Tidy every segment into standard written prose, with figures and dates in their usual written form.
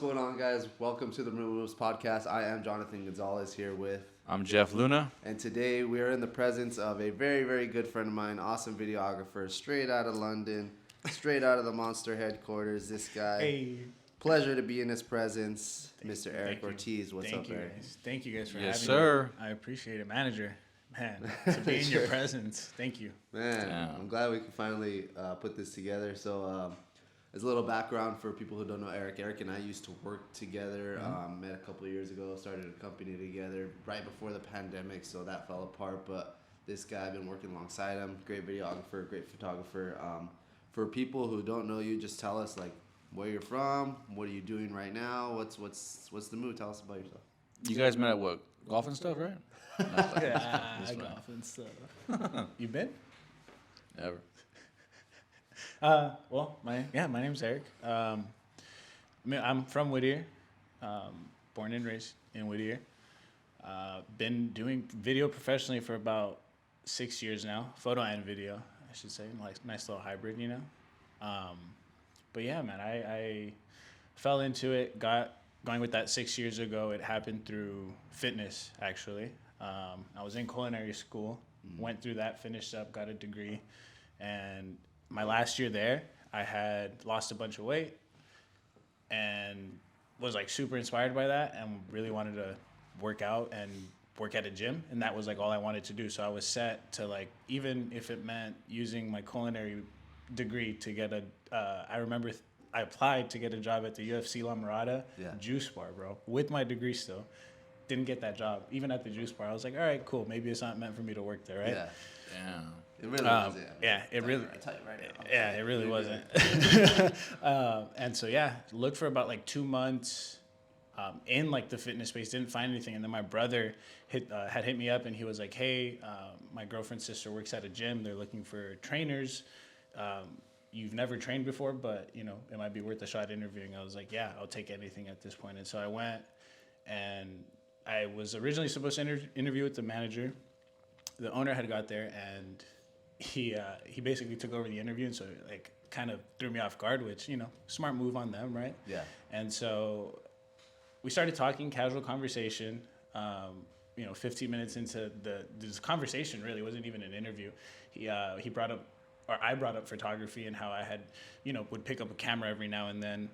going on, guys? Welcome to the Moves podcast. I am Jonathan Gonzalez here with... I'm Jeff Luna. And today we are in the presence of a very, very good friend of mine, awesome videographer, straight out of London, straight out of the Monster headquarters. This guy. Hey. Pleasure to be in his presence, Mr. Erik Ortiz. What's up, Erik? Thank you guys for having me. Yes, sir. I appreciate it, manager. Man, to be in your presence. Thank you. Man, Yeah. I'm glad we can finally put this together. So, as a little background for people who don't know Erik, Erik and I used to work together, met a couple of years ago, started a company together right before the pandemic, so that fell apart. But this guy, I've been working alongside him, great videographer, great photographer. For people who don't know you, just tell us like where you're from, what are you doing right now, what's the mood? Tell us about yourself. You guys met at what? Golf and stuff, right? Yeah, golf and stuff. You been? Never. My name's Erik. I'm from Whittier, born and raised in Whittier. Been doing video professionally for about 6 years now, photo and video, I should say, like nice little hybrid, you know. But yeah, man, I fell into it, going with that 6 years ago. It happened through fitness, actually. I was in culinary school, went through that, finished up, got a degree, and my last year there, I had lost a bunch of weight and was like super inspired by that and really wanted to work out and work at a gym. And that was like all I wanted to do. So I was set to like, even if it meant using my culinary degree to get I remember I applied to get a job at the UFC La Mirada juice bar, bro, with my degree still. Didn't get that job. Even at the juice bar, I was like, all right, cool. Maybe it's not meant for me to work there, right? Yeah. Yeah. It really was, yeah, it really. I tell you right now. Yeah, it really wasn't. And so looked for about like 2 months in like the fitness space. Didn't find anything, and then my brother had hit me up, and he was like, "Hey, my girlfriend's sister works at a gym. They're looking for trainers. You've never trained before, but you know it might be worth a shot interviewing." I was like, "Yeah, I'll take anything at this point." And so I went, and I was originally supposed to interview with the manager. The owner had got there, and he basically took over the interview, and so like kind of threw me off guard, which, you know, smart move on them, right? Yeah. And so we started talking, casual conversation. 15 minutes into this conversation, really wasn't even an interview. He brought up, or I brought up photography and how I had, would pick up a camera every now and then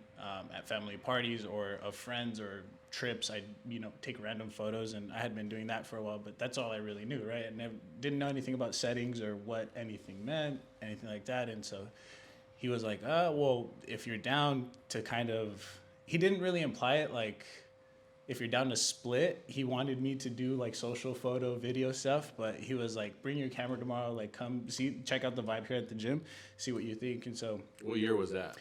at family parties or of friends or trips. I'd, take random photos, and I had been doing that for a while, but that's all I really knew, right? I didn't know anything about settings or what anything meant, anything like that. And so he was like, well, if you're down to he didn't really imply it like, if you're down to split. He wanted me to do like social photo video stuff, but he was like, bring your camera tomorrow, like come check out the vibe here at the gym, see what you think. And so What year was that?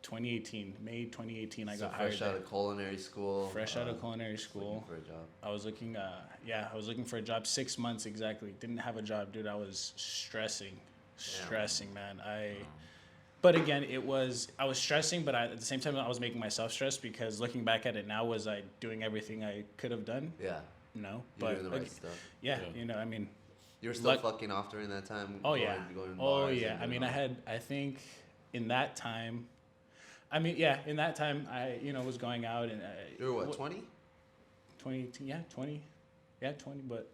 2018, May 2018, I got hired. Fresh out of culinary school. Fresh out of culinary school. Looking for a job. I was looking for a job 6 months exactly. Didn't have a job, dude. I was stressing, man. But again, I was stressing, but at the same time, I was making myself stress, because looking back at it now, was I doing everything I could have done? Yeah. No. You're doing the right stuff. Yeah, Yeah. You were still fucking off during that time? Oh, yeah. Going to Oh, bars yeah. I think in that time, I was going out and... You were what, 20? 2018, yeah, 20. Yeah, 20, but,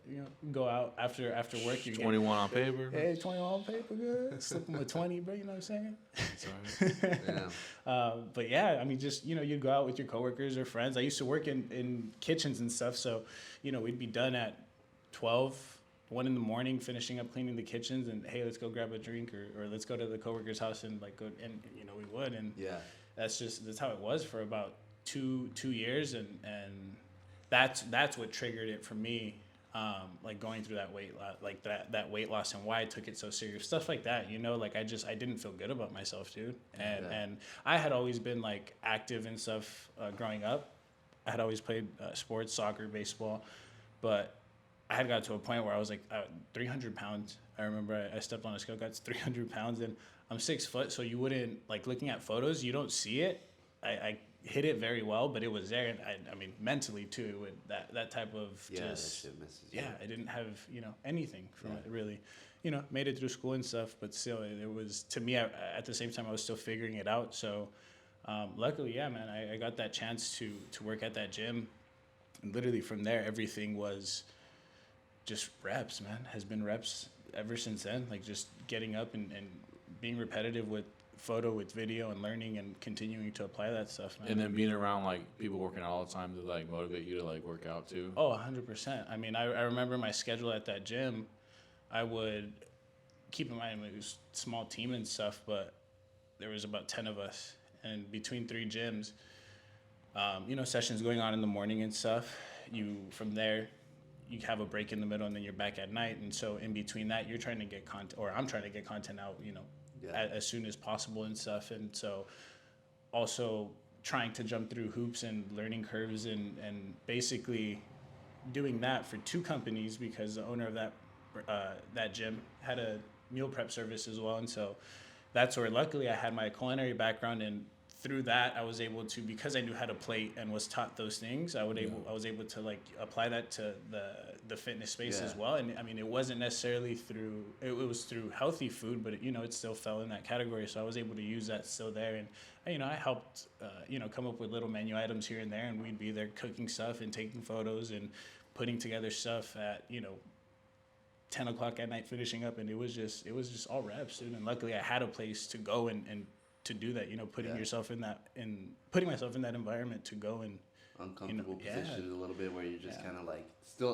go out after work. You 21 on paper. Hey, 21 on paper, good. Slipping with 20, bro, you know what I'm saying? Sorry. Yeah. But yeah, just, you'd go out with your coworkers or friends. I used to work in kitchens and stuff, so, we'd be done at 1 in the morning, finishing up cleaning the kitchens, and hey, let's go grab a drink, or let's go to the coworker's house and like go, and we would, and Yeah. that's how it was for about two years, and that's what triggered it for me, like going through that that weight loss, and why I took it so serious, stuff like that, like I didn't feel good about myself, dude, and I had always been like active and stuff growing up. I had always played sports, soccer, baseball, but I had got to a point where I was like 300 pounds. I remember I stepped on a scale, got to 300 pounds, and I'm 6 foot, so you wouldn't, like, looking at photos, you don't see it. I hit it very well, but it was there, and I mean, mentally too, with that type of That just, shit messes you up. I didn't have, anything from it, really. Made it through school and stuff, but still, it was, to me, at the same time, I was still figuring it out, so Luckily, yeah, man, I got that chance to work at that gym. And literally from there, everything was just reps, man. Has been reps ever since then. Like just getting up and being repetitive with photo, with video, and learning and continuing to apply that stuff, man. And then being around like people working out all the time to like motivate you to like work out too. Oh, 100%. I mean, I remember my schedule at that gym. I would keep in mind it was a small team and stuff, but there was about 10 of us, and between 3 gyms, sessions going on in the morning and stuff. From there, you have a break in the middle, and then you're back at night. And so in between that, you're trying to get content, or I'm trying to get content out, as soon as possible and stuff. And so also trying to jump through hoops and learning curves and basically doing that for 2 companies, because the owner of that gym had a meal prep service as well. And so that's where luckily I had my culinary background, and through that I was able to, because I knew how to plate and was taught those things, I was able to like apply that to the fitness space as well. And I mean, it wasn't necessarily through, it was through healthy food, but it still fell in that category. So I was able to use that still there. And I helped come up with little menu items here and there, and we'd be there cooking stuff and taking photos and putting together stuff at 10 o'clock at night, finishing up. And it was just all reps, dude. And luckily I had a place to go and to do that, putting myself in that environment to go and uncomfortable position a little bit, where you're just kind of like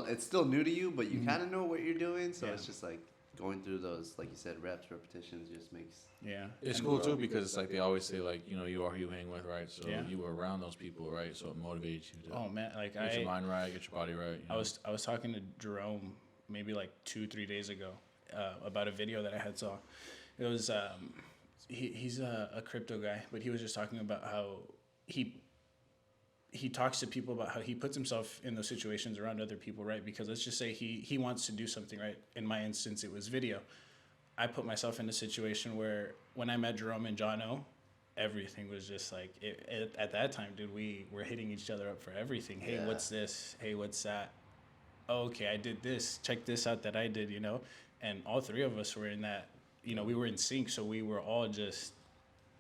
it's still new to you, but you kind of know what you're doing. So it's just like going through those, like you said, repetitions just makes. Yeah. It's cool too, because it's like they always say, like, you are who you hang with, right? So you were around those people, right? So it motivates you to get your mind right, get your body right. I was talking to Jerome maybe like 2-3 days ago about a video that I had saw. It was he's a crypto guy, but he was just talking about how he talks to people about how he puts himself in those situations around other people, right? Because let's just say he wants to do something, right? In my instance, it was video. I put myself in a situation where when I met Jerome and Jono, everything was just like, at that time, dude, we were hitting each other up for everything. Hey, what's this? Hey, what's that? Oh, okay, I did this. Check this out that I did, And all 3 of us were in that, we were in sync. So we were all just,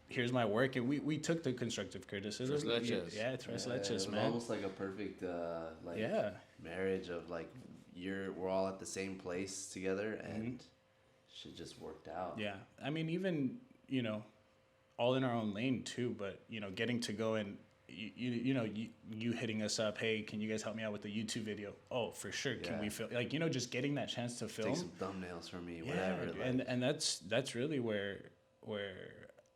here's my work. And we took the constructive criticism. Tres leches, man. Almost like a perfect marriage of like, we're all at the same place together, and shit just worked out. Yeah. I mean, even, all in our own lane too, but, getting to go and, you hitting us up, hey, can you guys help me out with the YouTube video? Oh, for sure. Can we film? Like, just getting that chance to film. Take some thumbnails for me, whatever. And that's really where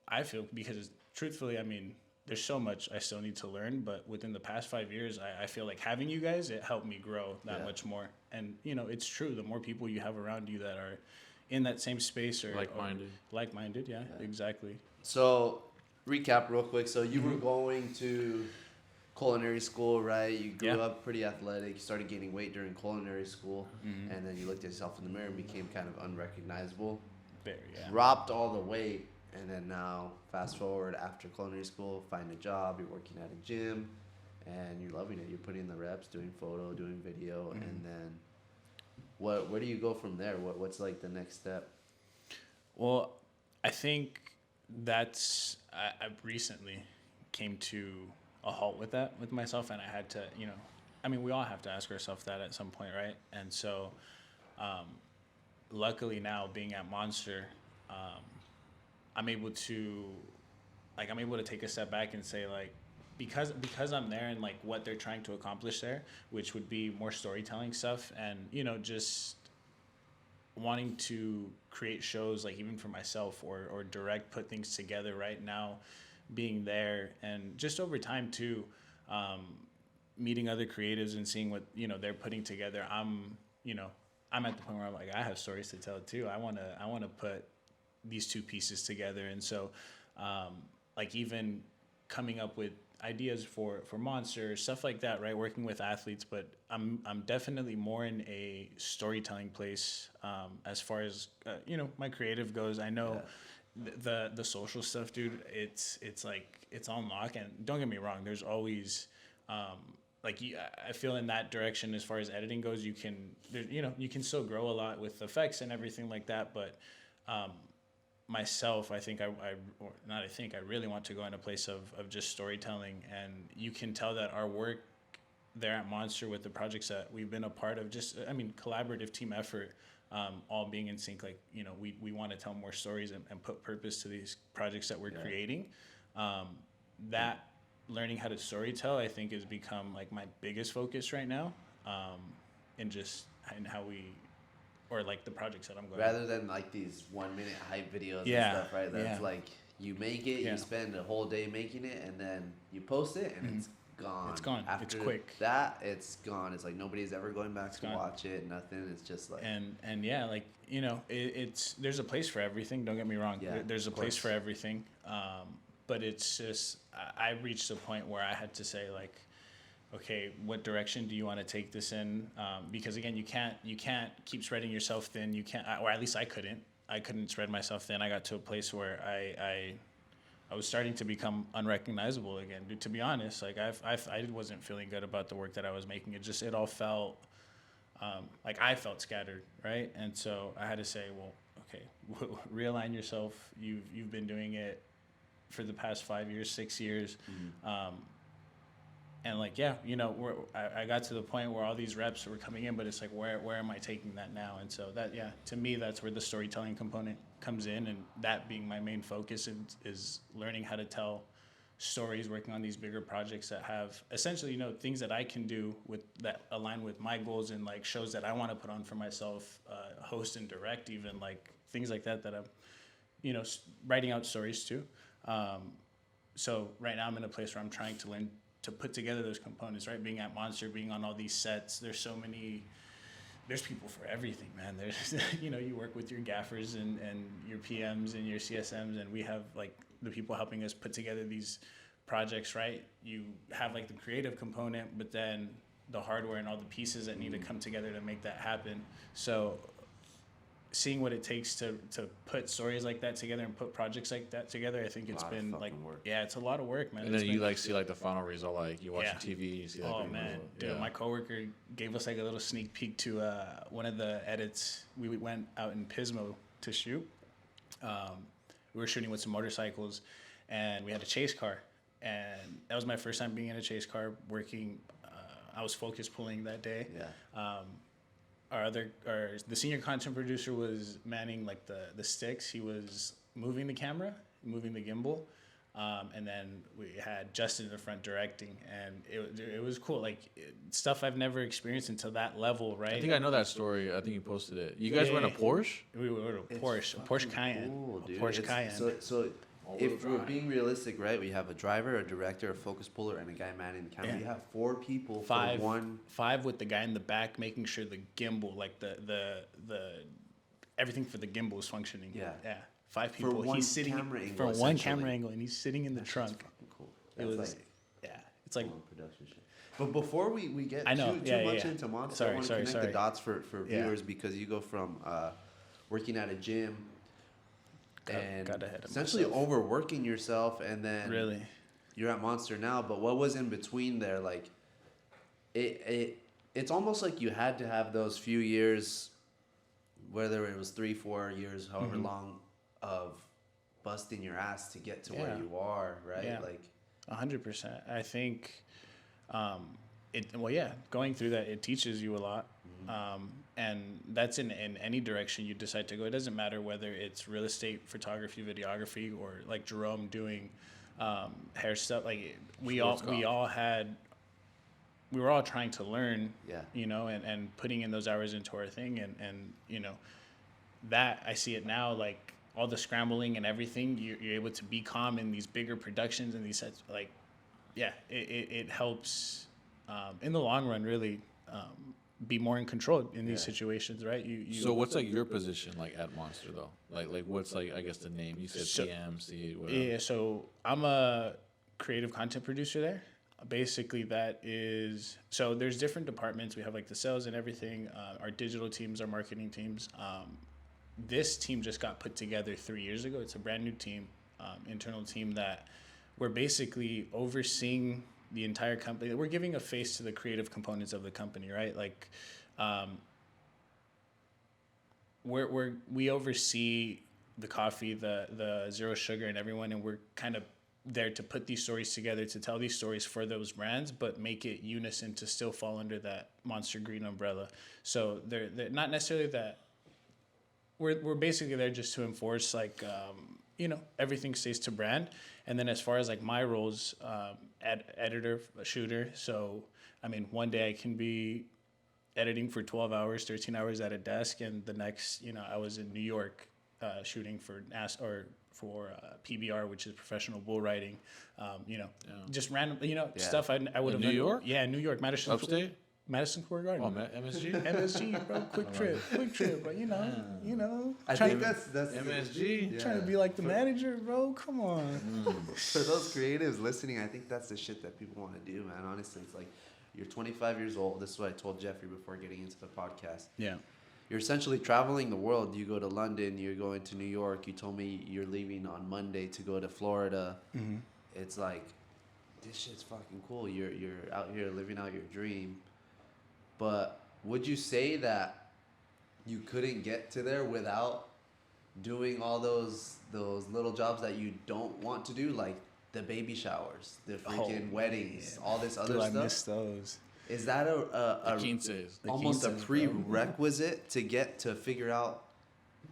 I feel, because truthfully, I mean, there's so much I still need to learn, but within the past 5 years, I feel like having you guys, it helped me grow that much more. And, it's true. The more people you have around you that are in that same space or like-minded. Yeah, exactly. So recap real quick. So you were going to culinary school, right? You grew up pretty athletic. You started gaining weight during culinary school, and then you looked at yourself in the mirror and became kind of unrecognizable. Dropped all the weight, and then now fast forward after culinary school, find a job. You're working at a gym, and you're loving it. You're putting in the reps, doing photo, doing video, and then where do you go from there? What's like the next step? Well, I think I recently came to a halt with that with myself, and I had to, I mean, we all have to ask ourselves that at some point, right? And so, luckily now being at Monster, I'm able to take a step back and say, like, because I'm there and like what they're trying to accomplish there, which would be more storytelling stuff, and just wanting to create shows, like even for myself or direct, put things together right now, being there, and just over time too, meeting other creatives and seeing what they're putting together. I'm at the point where I'm like, I have stories to tell too. I want to put these 2 pieces together. And so like even coming up with ideas for Monster, stuff like that, right? Working with athletes, but I'm definitely more in a storytelling place as far as my creative goes. I know the social stuff, dude. It's like it's on lock, and don't get me wrong. There's always I feel in that direction as far as editing goes. You can still grow a lot with effects and everything like that, but myself, I think I really want to go in a place of just storytelling. And you can tell that our work there at Monster with the projects that we've been a part of, collaborative team effort, all being in sync. Like, we want to tell more stories and put purpose to these projects that we're creating. That learning how to storytell, I think, has become like my biggest focus right now. In how we, or like the projects that I'm going. Rather than like these 1 minute hype videos and stuff, right? That's like you make it, you spend a whole day making it, and then you post it, and it's gone. It's gone. After it's quick. That, it's gone. It's like nobody's ever going back to watch it. Nothing. It's just like and yeah, like it's there's a place for everything. Don't get me wrong. Yeah, there's a place for everything. But it's just I reached a point where I had to say, like, okay, what direction do you want to take this in? Because again, you can't keep spreading yourself thin. You can't, or at least I couldn't spread myself thin. I got to a place where I was starting to become unrecognizable again. To be honest, like I wasn't feeling good about the work that I was making. It all felt like I felt scattered, right? And so I had to say, well, okay, realign yourself. You've been doing it for the past 5 years, 6 years. And like, I got to the point where all these reps were coming in, but it's like, where am I taking that now? And so that, to me, that's where the storytelling component comes in, and that being my main focus is learning how to tell stories, working on these bigger projects that have essentially, things that I can do that align with my goals, and like shows that I want to put on for myself, host and direct, even like things like that I'm, writing out stories too. So right now I'm in a place where I'm trying to learn to put together those components, right? Being at Monster, being on all these sets, there's people for everything, man. There's, you work with your gaffers and your PMs and your CSMs, and we have like the people helping us put together these projects, right? You have like the creative component, but then the hardware and all the pieces that need to come together to make that happen. So seeing what it takes to put stories like that together and put projects like that together, I think it's been like work. It's a lot of work, man. And then you see like the final result, like you watch TV, you see like dude, my coworker gave us like a little sneak peek to one of the edits. We went out in Pismo to shoot. We were shooting with some motorcycles, and we had a chase car, and that was my first time being in a chase car working. I was focus pulling that day. The senior content producer was manning like the sticks. He was moving the camera, moving the gimbal, and then we had Justin in the front directing, and it was cool. Like stuff I've never experienced until that level, right? I think I know that story. I think you posted it. You guys were in a Porsche? We were in a Porsche Cayenne. Cool, dude. Porsche Cayenne. So if we're being realistic, right, we have a driver, a director, a focus puller, and a guy manning the camera. You have 4 people for one. 5 with the guy in the back making sure the gimbal, like the everything for the gimbal is functioning. Yeah. 5 people. He's sitting for one camera angle, and he's sitting in the trunk. Cool. It's like production shit. But before we get too much into Monster, I want to connect the dots for viewers, because you go from working at a gym and essentially overworking yourself, and then you're at Monster now. But what was in between there? Like it's almost like you had to have those few years, whether it was 3-4 years, however long, of busting your ass to get to where you are, right? Yeah. Like 100%. I think going through that, it teaches you a lot. And that's in any direction you decide to go. It doesn't matter whether it's real estate, photography, videography, or like Jerome doing hair stuff. Like we were all trying to learn, and putting in those hours into our thing, and that I see it now, like all the scrambling and everything, you're able to be calm in these bigger productions and these sets. Like, it helps in the long run, really. Be more in control in these situations, right? So what's like your position like at Monster though? Like what's like, I guess the name you said, PM, C, whatever. Yeah, so I'm a creative content producer there. Basically so there's different departments. We have like the sales and everything, our digital teams, our marketing teams. This team just got put together 3 years ago. It's a brand new team, internal team that we're basically overseeing the entire company. We're giving a face to the creative components of the company, right? Like, we oversee the coffee, the zero sugar, and everyone, and we're kind of there to put these stories together, to tell these stories for those brands, but make it unison to still fall under that Monster Green umbrella. So they're not necessarily that. We're basically there just to enforce, like, everything stays to brand. And then as far as like my roles, editor, shooter. So, I mean, one day I can be editing for 12 hours, 13 hours at a desk. And the next, I was in New York shooting for PBR, which is professional bull riding. Just random, stuff I would have. New York? Yeah, New York, Madison. Upstate? Madison Square Garden. Oh, MSG? MSG, bro. Quick trip. But I think that's MSG. Yeah. Trying to be like the manager, bro. Come on. For those creatives listening, I think that's the shit that people want to do, man. Honestly, it's like you're 25 years old. This is what I told Geoffrey before getting into the podcast. Yeah. You're essentially traveling the world. You go to London. You're going to New York. You told me you're leaving on Monday to go to Florida. Mm-hmm. It's like, this shit's fucking cool. You're out here living out your dream. But would you say that you couldn't get to there without doing all those little jobs that you don't want to do, like the baby showers, the freaking weddings, all this other stuff? I miss those. Is that almost a prerequisite to get to figure out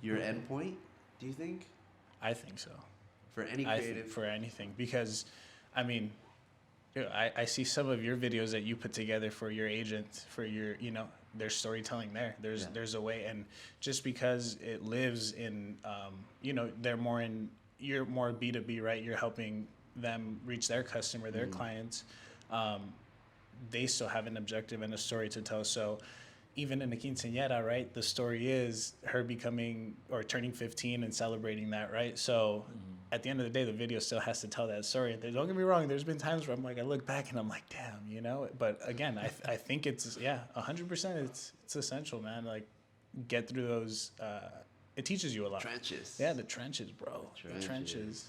your endpoint? Do you think? I think so. For any creative? For anything, because, I mean, I see some of your videos that you put together for your agent, for your, there's storytelling there. There's a way, and just because it lives in, you're more B2B, right? You're helping them reach their customer, their clients. They still have an objective and a story to tell. So even in the quinceañera, right, the story is her becoming or turning 15 and celebrating that, right? So at the end of the day, the video still has to tell that story. Don't get me wrong. There's been times where I'm like, I look back and I'm like, damn, But again, I think it's 100%. It's essential, man. Like, get through those. It teaches you a lot. Trenches. Yeah, the trenches, bro. The trenches.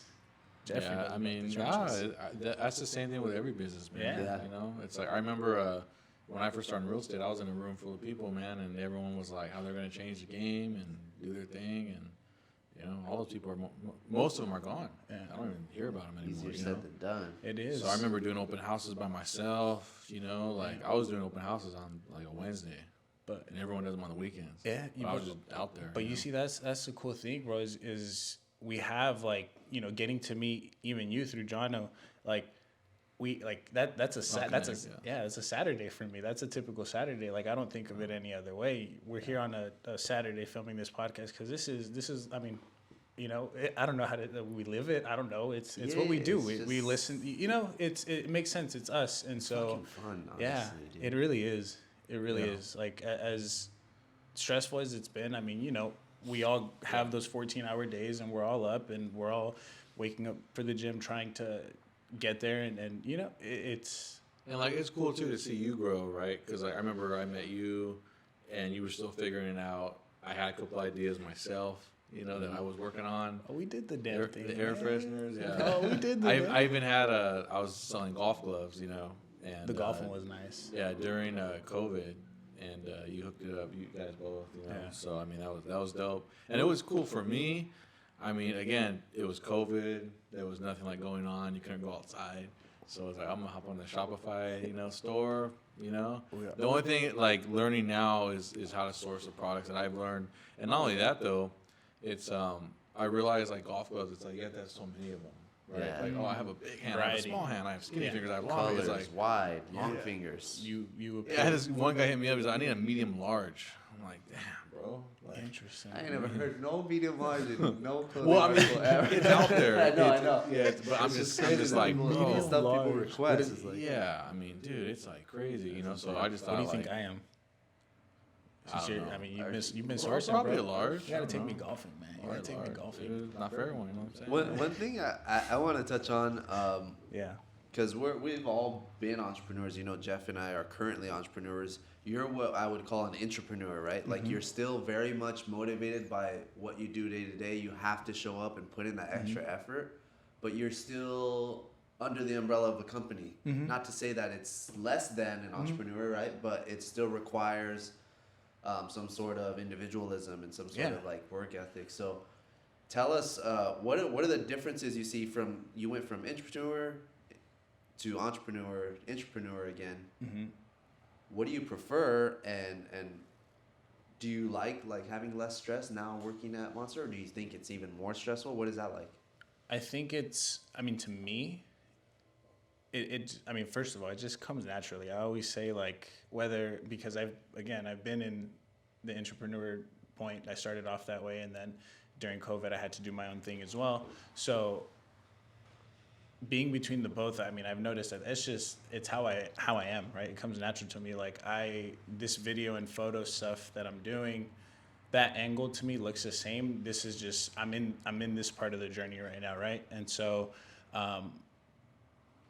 Geoffrey, yeah, I mean, that's the same thing with every business, man. Yeah. It's like I remember when I first started in real estate, I was in a room full of people, man, and everyone was like, how they're going to change the game and do their thing, and all those people most of them are gone. Yeah. I don't even hear about them anymore. Easier said than done. It is. So I remember doing open houses by myself. I was doing open houses on like a Wednesday, and everyone does them on the weekends. Yeah, I was just out there. But you see, that's the cool thing, bro. Is we have getting to meet even you through Jono, that's a Saturday for me. That's a typical Saturday. Like, I don't think of it any other way. We're here on a Saturday filming this podcast because this is I mean, I don't know how to we live it. I don't know. It's what we do. We listen. It makes sense. It's us, and so fun, honestly, dude. It really is. It really is. Like, as stressful as it's been. I mean, we all have those 14-hour days, and we're all up, and we're all waking up for the gym, trying to get there, and it's. And it's cool too to see you grow, right? Because I remember I met you, and you were still figuring it out. I had a couple ideas myself, that I was working on. Oh, we did the damn thing. The air fresheners, yeah. Oh, we did. I even had I was selling golf gloves, and the golf one was nice. Yeah, during COVID. And you hooked it up, you guys both, Yeah. So I mean, that was dope, and it was cool for me. I mean, again, it was COVID. There was nothing going on. You couldn't go outside, so it's like I'm gonna hop on the Shopify, store. The only thing learning now is how to source the products that I've learned, and not only that though, it's I realized golf gloves. It's you have to have so many of them. Right. Yeah. I have a big hand, I have a small hand, I have skinny fingers, I have long fingers. Colors, wide, long fingers. I had this one guy hit me up. He's like, I need a medium large. I'm like, damn, bro. Interesting. I ain't never heard no medium large in no clothing. Well, I mean, it's out there. I know. Yeah, but I'm just like, bro. Medium stuff people request. Yeah, I mean, dude, it's crazy, So I just thought, what do you think I am? I mean, you've been sourcing, probably bro. a large. You gotta take me golfing, man. You gotta take me golfing. Dude, not for everyone, what I'm saying? One thing I want to touch on, because we've all been entrepreneurs. Jeff and I are currently entrepreneurs. You're what I would call an intrapreneur, right? Like, you're still very much motivated by what you do day to day. You have to show up and put in that extra effort, but you're still under the umbrella of a company. Not to say that it's less than an entrepreneur, right? But it still requires some sort of individualism and some sort of work ethic. So tell us what are the differences you see from you went from intrapreneur to entrepreneur, intrapreneur again. Mm-hmm. What do you prefer, and do you like having less stress now working at Monster, or do you think it's even more stressful? What is that like? I think to me, first of all, it just comes naturally. I always say because I've been in the intrapreneur point. I started off that way, and then during COVID, I had to do my own thing as well. So being between the both, I've noticed that it's how I am, right? It comes natural to me. This video and photo stuff that I'm doing, that angle to me looks the same. This is just, I'm in this part of the journey right now, right? And so,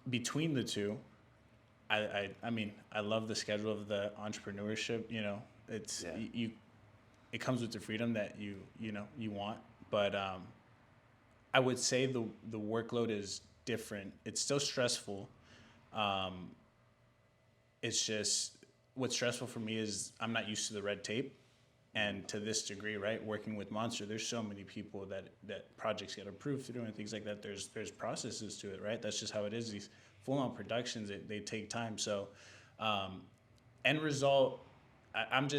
between the two, I love the schedule of the entrepreneurship. It's it comes with the freedom that you want, but I would say the workload is different. It's still stressful. It's just what's stressful for me is I'm not used to the red tape, and to this degree, right? Working with Monster, there's so many people that projects get approved through and things like that. There's processes to it, right? That's just how it is. These full-on productions, they take time. So, end result, I'm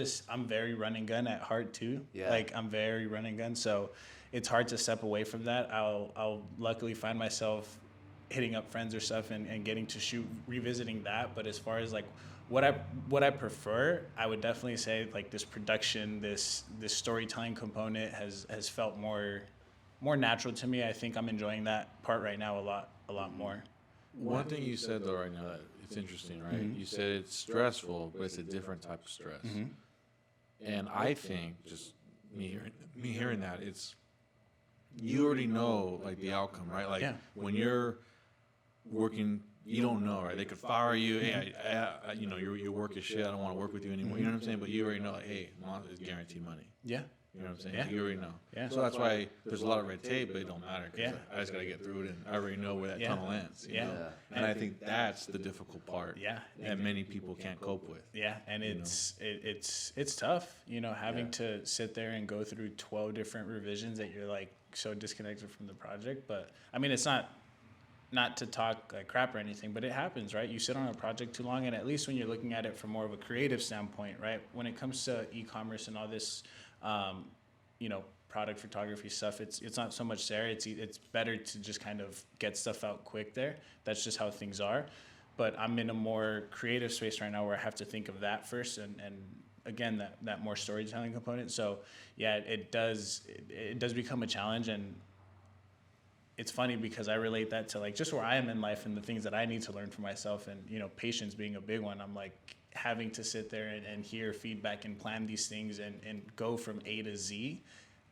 very run and gun at heart too. Yeah. I'm very run and gun. So it's hard to step away from that. I'll luckily find myself hitting up friends or stuff and getting to shoot, revisiting that. But as far as what I prefer, I would definitely say this production, this storytelling component has felt more natural to me. I think I'm enjoying that part right now a lot more. One thing you said though right now that it's interesting, right? Mm-hmm. You said it's stressful, but it's a different type of stress. Mm-hmm. And I think just me hearing that, it's you already know the outcome, right? When you're working, you don't know, right? They could fire you. Hey, your work is shit. I don't want to work with you anymore. You know what I'm saying? But you already know, hey, it's guaranteed money. Yeah. You know what I'm saying? Yeah. You already know. Yeah. So that's why there's a lot of red tape, but it don't matter. Cause I just got to get through it, and I already know where that tunnel ends. You know? And I think that's the difficult part that many people can't cope with. Yeah, and it's tough, having to sit there and go through 12 different revisions that you're so disconnected from the project. But it's not to talk crap or anything, but it happens, right? You sit on a project too long, and at least when you're looking at it from more of a creative standpoint, right? When it comes to e-commerce and all this, product photography stuff, it's not so much there. It's better to just kind of get stuff out quick there. That's just how things are. But I'm in a more creative space right now where I have to think of that first, and again, that more storytelling component. So yeah, it does become a challenge, and it's funny because I relate that to just where I am in life and the things that I need to learn for myself, and patience being a big one. I'm having to sit there and hear feedback and plan these things and go from A to Z.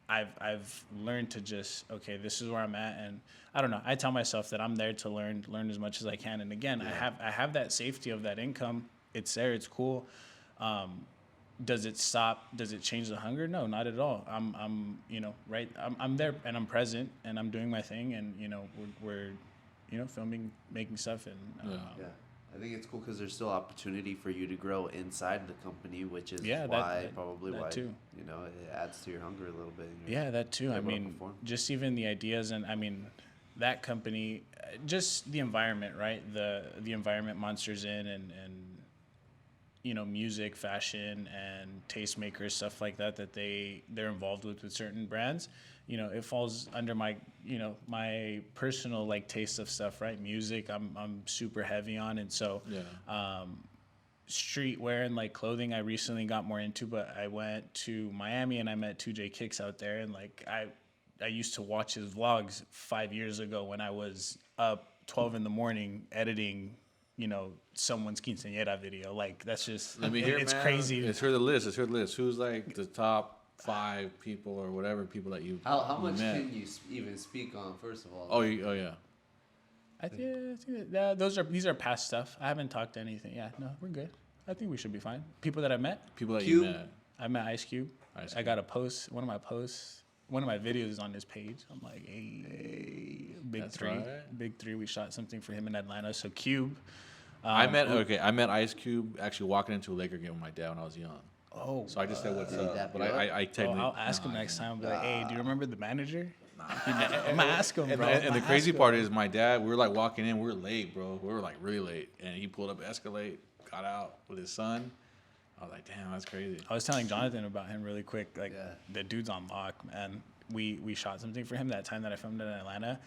I've learned to just, okay, this is where I'm at, and I don't know. I tell myself that I'm there to learn as much as I can. And again, I have that safety of that income. It's there. It's cool. Does it stop? Does it change the hunger? No, not at all. I'm right. I'm there, and I'm present, and I'm doing my thing, and we're filming, making stuff, and I think it's cool because there's still opportunity for you to grow inside the company, which is why that too. It adds to your hunger a little bit. That too. Just even the ideas, and that company, just the environment, right? The environment Monster's in, and music, fashion, and tastemakers, stuff like that they're involved with certain brands. It falls under my my personal taste of stuff, right? Music, I'm super heavy on, and so streetwear and clothing I recently got more into. But I went to Miami and I met 2J Kicks out there, and I used to watch his vlogs 5 years ago when I was up 12 in the morning editing someone's quinceañera video. That's just, let me hear, it's man. Crazy. Let's hear the list. Who's the top 5 people or whatever people that you how much met? Can you even speak on, first of all? Oh yeah. I think these are past stuff. I haven't talked to anything. Yeah, no, we're good. I think we should be fine. People that I met. People that you met. I met Ice Cube. I got a post. One of my videos is on his page. I'm hey, big That's three. Right. Big three. We shot something for him in Atlanta. So Cube. I met Ice Cube actually walking into a Laker game with my dad when I was young. Oh. So I just said what's up. But I technically. I'll ask him next time. Be hey, do you remember the manager? I'm gonna ask him, bro. And the crazy part is my dad, we were like walking in, we were late, bro. We were like really late. And he pulled up Escalade, got out with his son. I was like, damn, that's crazy. I was telling Jonathan about him really quick. Like, Yeah. the dude's on lock, man. We shot something for him that time that I filmed in Atlanta.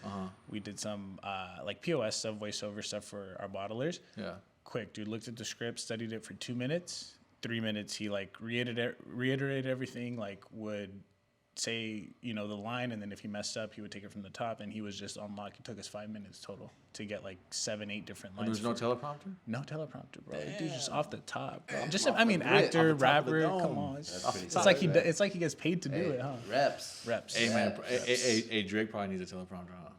We did some like POS stuff, voiceover stuff for our bottlers. Yeah. Quick, dude looked at the script, studied it for 2 minutes. 3 minutes, he like reiterated everything, like would say, you know, the line, and then if he messed up, he would take it from the top, and he was just on lock. It took us 5 minutes total to get like 7-8 different lines. There's no teleprompter? No teleprompter, bro. Damn. Dude's just off the top, bro. Off Just, the I mean, rip, actor, off the top of the rapper. dome. Come on, That's pretty it's solid, like right? it's like he gets paid to do it, huh? Reps. Reps. Hey, man. Yeah. Hey, Drake probably needs a teleprompter, huh?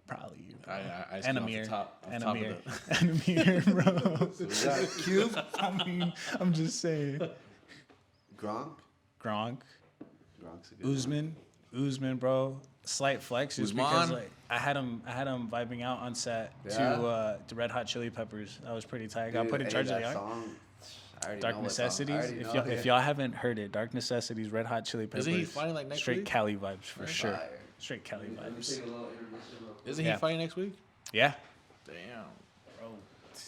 Probably you. Bro. I And a off the mirror. top, off And top a of mirror. the- And a mirror, bro. So we got Cube, I mean, I'm just saying. Gronk. Gronk, Gronk's a good one. Usman, bro. Slight flex just because Usman? like I had him vibing out on set Yeah? to Red Hot Chili Peppers. That was pretty tight. I got Dude, put in hey, charge of that the art. song, I already Dark know what song. I Necessities. already If know, if y'all haven't heard it, Dark Necessities, Red Hot Chili Peppers. Isn't he fighting like next straight week? Cali vibes for sure. Fire. Straight Cali vibes. Isn't Yeah. he fighting next week? Yeah. Damn. Bro.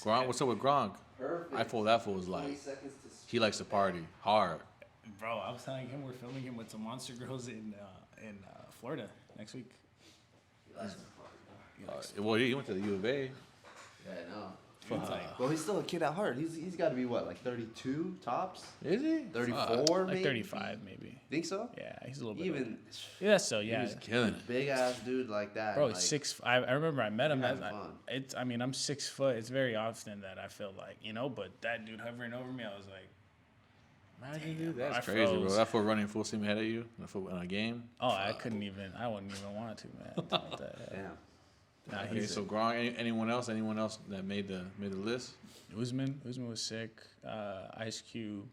Gronk, what's up with Gronk? Perfect. I feel that fool is 20 like, seconds to he likes to party hard. Bro, I was telling him we're filming him with some monster girls in Florida next week. Well, he went to the U of A. Yeah, I know. It's like, Well, he's still a kid at heart. He's got to be what, like 32 tops? Is he? 34 like maybe? 35 maybe. Think so? Yeah, he's a little bit. Even older. Yeah, so yeah. He's killing it. big ass dude like that. Bro, like, 6. I remember I met him. You're having fun. It's. I mean, I'm 6 foot. It's very often that I feel like, you know, but that dude hovering over me, I was like, Imagine, Damn, dude, bro, that's I crazy, froze. bro. That fool running full steam ahead of you in a game. oh, I couldn't even. I wouldn't even want to, man. Like that. Damn. Nah, Okay, he's so Gronk, anyone else that made the list? Usman was sick. Ice Cube.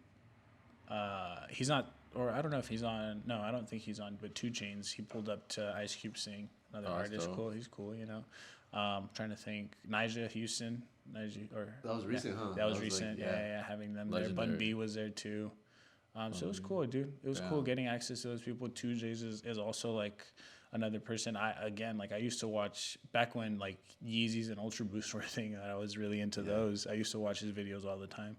He's not, or I don't know if he's on. No, I don't think he's on. But 2 Chainz, he pulled up to Ice Cube sing. Another Oh, that's artist, dope. cool. He's cool, you know. Trying to think. Nija Houston. That was recent, huh? That was That was like, recent. yeah. Yeah, having them there. Legendary. Bun B was there too. So it was cool, dude. It was cool getting access to those people. 2J's is also like another person. I used to watch back when like Yeezys and Ultra Boost were a thing. I was really into those. I used to watch his videos all the time.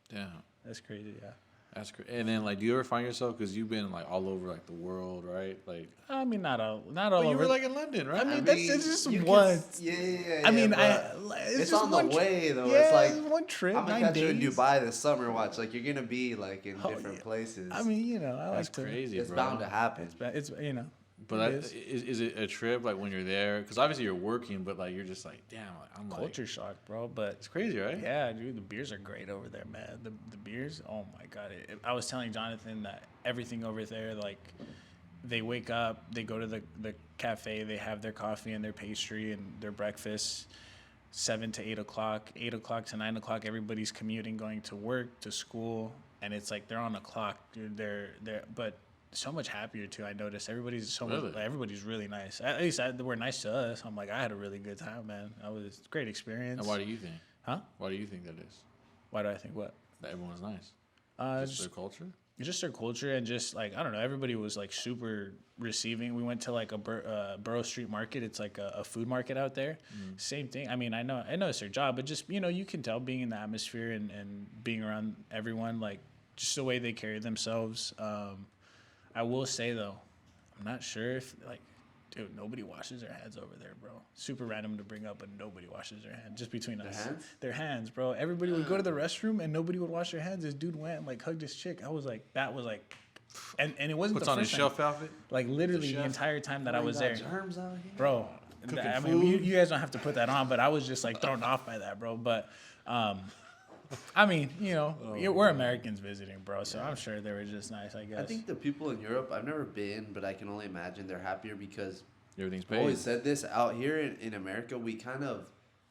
Damn, That's crazy. Yeah. that's great. And then like, do you ever find yourself, because you've been like all over like the world, right? Like, I mean, not all but over. you were like in London, right? I mean, that's it's just you one. Yeah. I mean, but it's it's just on the one way though. Yeah, It's like it's one trip. I'm gonna 9 catch you in days. Dubai this summer. Watch, like you're gonna be like in Oh, different yeah. places. I mean, you know, I that's like to. crazy, it's bro. bound to happen. It's you know. But it that, is. is it a trip like when you're there? Because obviously you're working, but like you're just like, damn, like, I'm like, Culture shock, bro. But it's crazy, right? yeah, dude, the beers are great over there, man. The beers, oh my god! I was telling Jonathan that everything over there, like, they wake up, they go to the cafe, they have their coffee and their pastry and their breakfast. 7 to 8 o'clock, 8 o'clock to 9 o'clock, everybody's commuting, going to work, to school, and it's like they're on a clock, dude. They're but so much happier too. I noticed everybody's everybody's really nice. At least they were nice to us. I'm like, I had a really good time, man. It was a great experience. And why do you think? Huh? Why do you think that is? Why do I think what? That everyone's nice. Just their culture. Just their culture, and just like, I don't know, everybody was like super receiving. We went to like a Borough Street Market. It's like a food market out there. Same thing. I mean, I know it's their job, but just, you know, you can tell being in the atmosphere and being around everyone, like just the way they carry themselves. I will say though, I'm not sure if like, dude, nobody washes their hands over there, bro. Super random to bring up, but nobody washes their hands. Just between us. Hands? Their hands, bro. Everybody would go to the restroom and nobody would wash their hands. This dude went and like hugged his chick. I was like, that was like, and it wasn't Puts the on his first shelf time. outfit. Like literally The the chef. entire time that I was Got there, germs out here. bro. Cooking I mean, food. you guys don't have to put that on, but I was just like thrown off by that, bro. But, I mean, you know, we're Americans visiting, bro. So I'm sure they were just nice, I guess. I think the people in Europe, I've never been, but I can only imagine they're happier because Everything's I've paid. always said this out here in America, we kind of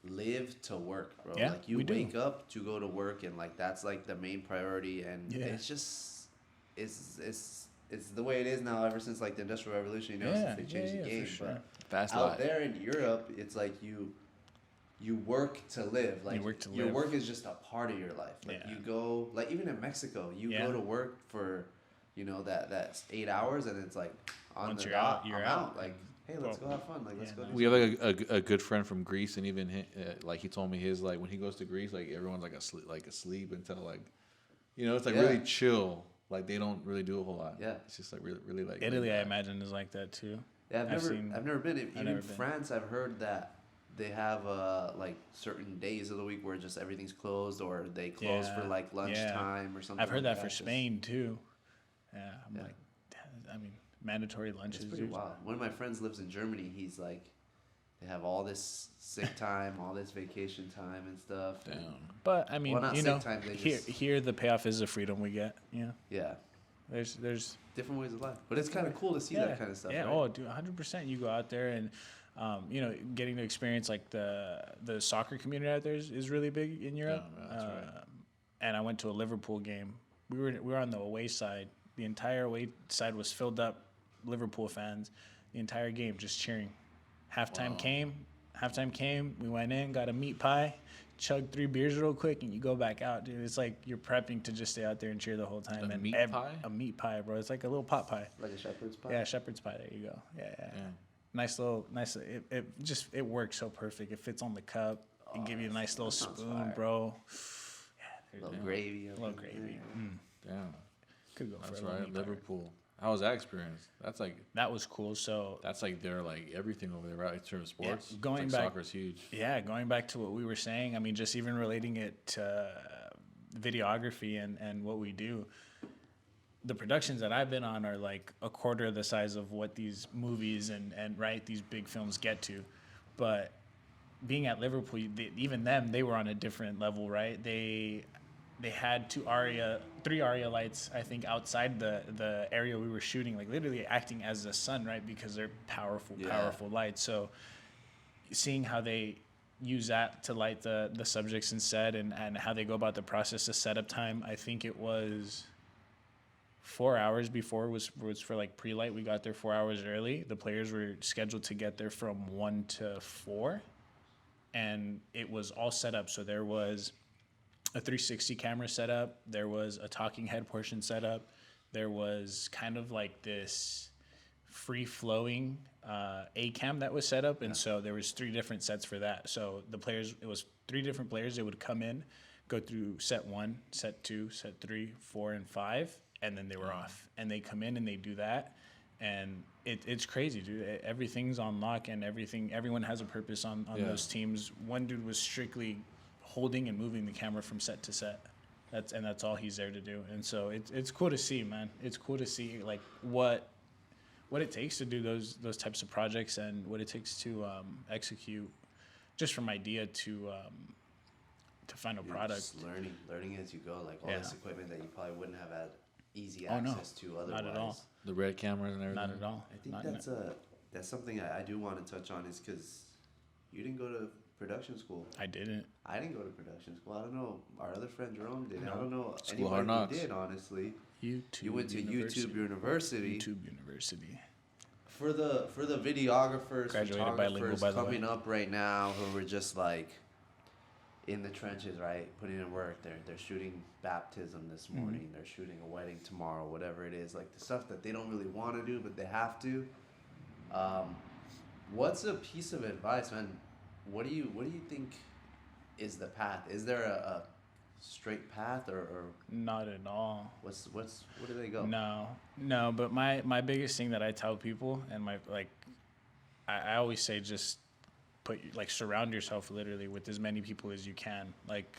live to work, bro. Yeah, like you we do. wake up to go to work, and like that's like the main priority, and Yeah. it's just it's the way it is now ever since like the Industrial Revolution, you know, Yeah, since they changed yeah, the for game. sure. But Fast out life. there in Europe, it's like you work to live. Like work to your live. work is just a part of your life. Like Yeah. you go, like even in Mexico, you Yeah. go to work for, you know, that's 8 hours, and it's like on Once the you're dot, out, you're I'm out. Like hey, let's go have fun. Like, let's go. no. Do We have like a good friend from Greece, and even like he told me his like when he goes to Greece, like everyone's like asleep until like, it's like really chill. Like they don't really do a whole lot. Yeah. It's just like really like Italy, I imagine, is like that too. Yeah, I've never been. Even never been. France, I've heard that they have like certain days of the week where just everything's closed, or they close for like lunchtime or something. I've heard like that for Spain too. Yeah, I'm like, I mean, mandatory lunches. It's pretty wild. One of my friends lives in Germany. He's like, they have all this sick time, all this vacation time and stuff. Damn. But I mean, Well, not sick time, they here the payoff is the freedom we get. Yeah. There's Different ways of life, but it's kind of cool to see that kind of stuff. Yeah. Right? Oh, dude, 100%. You go out there and, getting to experience like the soccer community out there is really big in Europe. Yeah, that's right. And I went to a Liverpool game. We were on the away side. The entire away side was filled up, Liverpool fans. The entire game just cheering. Halftime came. We went in, got a meat pie, chugged 3 beers real quick, and you go back out, dude. It's like you're prepping to just stay out there and cheer the whole time. A and meat pie? A meat pie, bro. It's like a little pot pie. Like a shepherd's pie. Yeah, shepherd's pie. There you go. Yeah. Nice. It works so perfect. It fits on the cup. It give you a nice little spoon, fire. bro. A little gravy. A little gravy. Damn. Could go That's for a little right. meat pie. Liverpool. How was that experience? That was cool. So That's like they're like everything over there, right? In terms of sports. going it's back- soccer's huge. yeah, going back to what we were saying, I mean, just even relating it to videography and what we do, the productions that I've been on are like a quarter of the size of what these movies and these big films get to. But being at Liverpool, even they were on a different level, right? They had 3 Aria lights, I think, outside the area we were shooting, like literally acting as the sun, right? Because they're powerful lights. So seeing how they use that to light the subjects in set and how they go about the process of setup time, I think it was 4 hours before was for like pre-light. We got there 4 hours early. The players were scheduled to get there from 1 to 4, and it was all set up. So there was a 360 camera setup. There was a talking head portion setup. There was kind of like this free-flowing A-cam that was set up, and so there was 3 different sets for that. So the players, it was 3 different players. They would come in, go through set 1, set 2, set 3, 4, and 5, and then they were off. And they come in and they do that, and it's crazy, dude. Everything's on lock, and everyone has a purpose on those teams. One dude was strictly holding and moving the camera from set to set. That's all he's there to do. And so it's cool to see, man. It's cool to see like what it takes to do those types of projects and what it takes to execute, just from idea to final product. Just learning as you go, like all this equipment that you probably wouldn't have had easy access to otherwise. Not at all. The red cameras and everything. Not at all. I think that's something I do want to touch on, is because you didn't go to production school. I didn't. I didn't go to production school. I don't know. Our other friend Jerome did. No. I don't know School Hard anybody Knocks. who did, honestly. You went to YouTube University. YouTube University. For the videographers, Graduated bilingual, photographers by the way. coming up right now who are just like in the trenches, right? Putting in work. They're shooting baptism this morning. They're shooting a wedding tomorrow, whatever it is. Like the stuff that they don't really want to do, but they have to. What's a piece of advice, man? What do you think is the path? Is there a straight path or Not at all. where do they go? No. But my biggest thing that I tell people, and I always say, just surround yourself literally with as many people as you can. Like,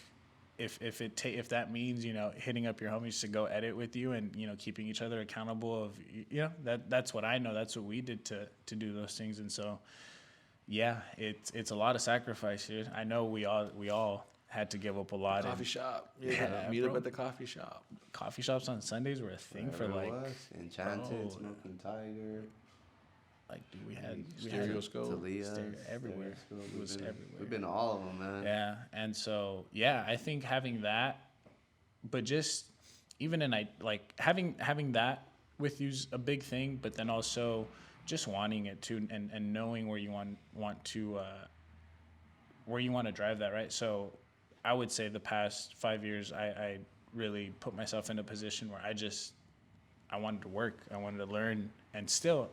if that means hitting up your homies to go edit with you and keeping each other accountable that's what I know. That's what we did to do those things. And so yeah, it's a lot of sacrifice, dude. I know we all had to give up a lot. Coffee shop. Yeah, Meet up bro. at the coffee shop. Coffee shops on Sundays were a thing for Enchanted, bro. Smoking Tiger, dude, we had Stereoscope. Talia, everywhere. Stereoscope. It was everywhere. We've been to all of them, man. Yeah, and so I think having that, but just even having that with you's a big thing. But then also just wanting it too, and knowing where you want to drive that, right? So I would say the past 5 years, I really put myself in a position where I wanted to work, I wanted to learn, and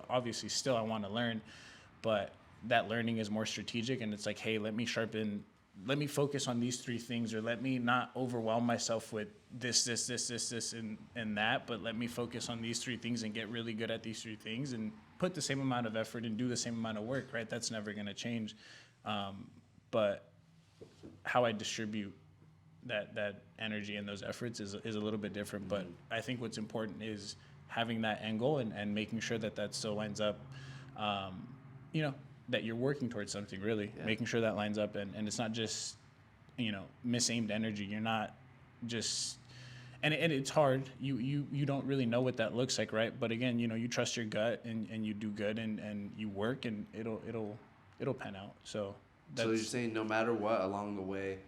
obviously still I want to learn, but that learning is more strategic, and it's like, hey, let me focus on these 3 things, or let me not overwhelm myself with this, and that, but let me focus on these 3 things and get really good at these 3 things and put the same amount of effort and do the same amount of work, right? That's never going to change. But how I distribute that energy and those efforts is a little bit different. But I think what's important is having that end goal and making sure that still lines up, that you're working towards something, really. Yeah. Making sure that lines up, and it's not just, misaimed energy. You're not just, and it's hard. You don't really know what that looks like, right? But again, you trust your gut and you do good and you work, and it'll pan out. So you're saying no matter what along the way,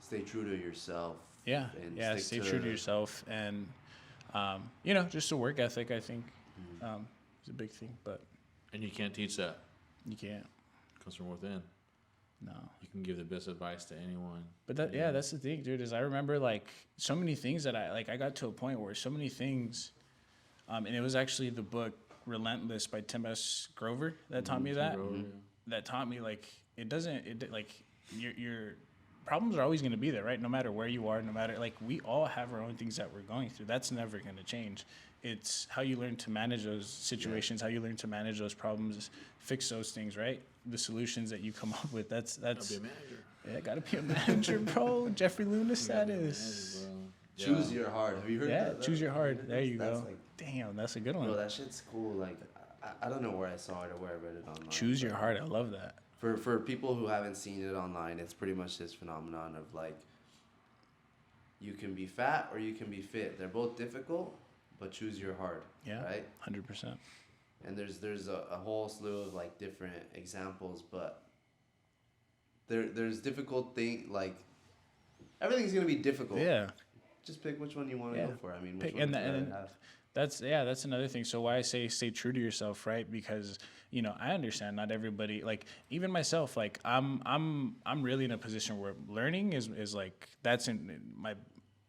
stay true to yourself. Yeah, stay true to yourself, and just a work ethic, I think, is a big thing. And you can't teach that. You can't. It comes from within. No. You can give the best advice to anyone. But that's the thing, dude, is I remember like so many things that I got to a point where so many things, and it was actually the book Relentless by Tim S. Grover that taught me that. That taught me like your problems are always going to be there, right? No matter where you are, no matter, like, we all have our own things that we're going through. That's never going to change. It's how you learn to manage those situations, how you learn to manage those problems, fix those things, right? The solutions that you come up with. That's. Gotta be a manager. Yeah, gotta be a manager, bro. Geoffrey Luna status. Choose your heart. Have you heard that? Yeah, choose your heart. There you go. Like, damn, that's a good one. Bro, that shit's cool. Like, I don't know where I saw it or where I read it online. Choose your heart. I love that. For people who haven't seen it online, it's pretty much this phenomenon of like, you can be fat or you can be fit. They're both difficult, but choose your heart. Yeah, right. 100%. And there's a whole slew of like different examples, but there's difficult thing, like, everything's gonna be difficult. Yeah. Just pick which one you want to go for. I mean, which one you have. That's another thing. So why I say stay true to yourself, right? Because I understand not everybody, like, even myself, like, I'm really in a position where learning is like, that's in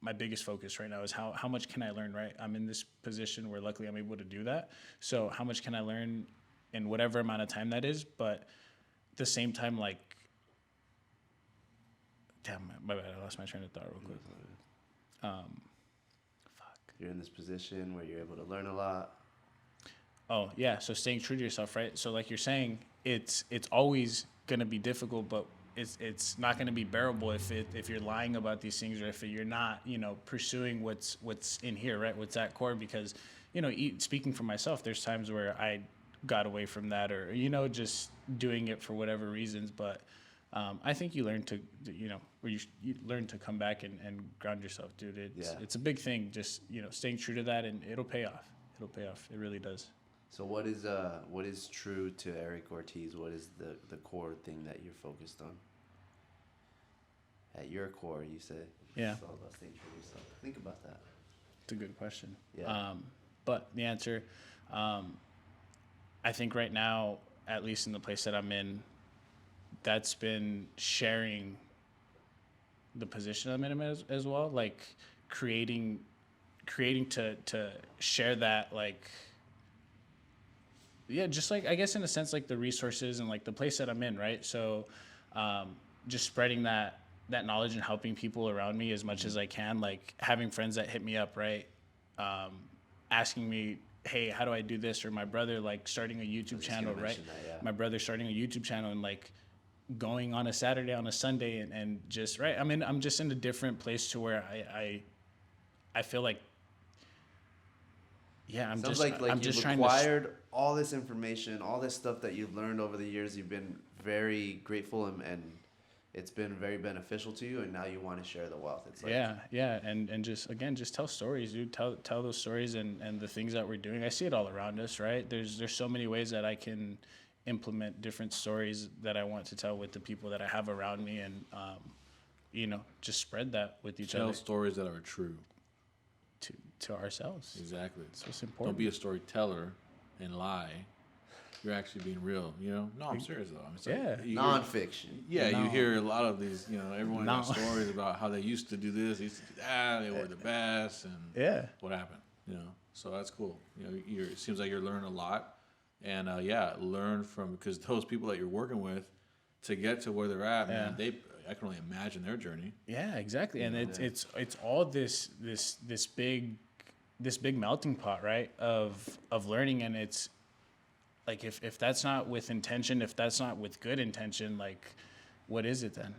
my biggest focus right now, is how much can I learn, right? I'm in this position where luckily I'm able to do that. So how much can I learn in whatever amount of time that is? But at the same time, like, damn, my bad, I lost my train of thought real quick. You're in this position where you're able to learn a lot. Oh, yeah. So staying true to yourself, right? So like you're saying, it's always going to be difficult, but it's not going to be bearable if you're lying about these things, or if you're not, pursuing what's in here, right? What's at core, because, speaking for myself, there's times where I got away from that, or, just doing it for whatever reasons. But I think you learn to, where you learn to come back and ground yourself, dude. It's a big thing, just, staying true to that, and it'll pay off. It'll pay off. It really does. So what is true to Erik Ortiz? What is the core thing that you're focused on? At your core, you say. Yeah. It's all about staying true to yourself. Think about that. It's a good question. Yeah. But the answer, I think right now, at least in the place that I'm in, that's been sharing the position I'm in as well, like creating to share that, like, yeah, just like, I guess in a sense, like the resources and like the place that I'm in, right? So just spreading that knowledge and helping people around me as much as I can, like having friends that hit me up, right? Asking me, hey, how do I do this? Or my brother, like, starting a YouTube channel, right? My brother starting a YouTube channel, and like going on a Saturday, on a Sunday, and just, right? I mean, I'm just in a different place to where I feel like, yeah, I'm Sounds just like just you've trying acquired all this information, all this stuff that you've learned over the years. You've been very grateful, and it's been very beneficial to you, and now you want to share the wealth. It's like, yeah, and just, again, just tell stories, dude. Tell those stories and the things that we're doing. I see it all around us, right? There's so many ways that I can implement different stories that I want to tell with the people that I have around me, and just spread that with each other. Tell stories that are true to ourselves. Exactly. That's what's important. Don't be a storyteller and lie. You're actually being real, No, I'm serious though. I'm serious. Yeah. Nonfiction. Yeah, you hear a lot of these, everyone has stories about how they used to do this, they used to do that, they were the best, and what happened, So that's cool. It seems like you're learning a lot, and learn from, because those people that you're working with to get to where they're at, man, I can only imagine their journey. Yeah, exactly. And it's all this big melting pot, right? Of learning. And it's like, if that's not with intention, if that's not with good intention, like, what is it then?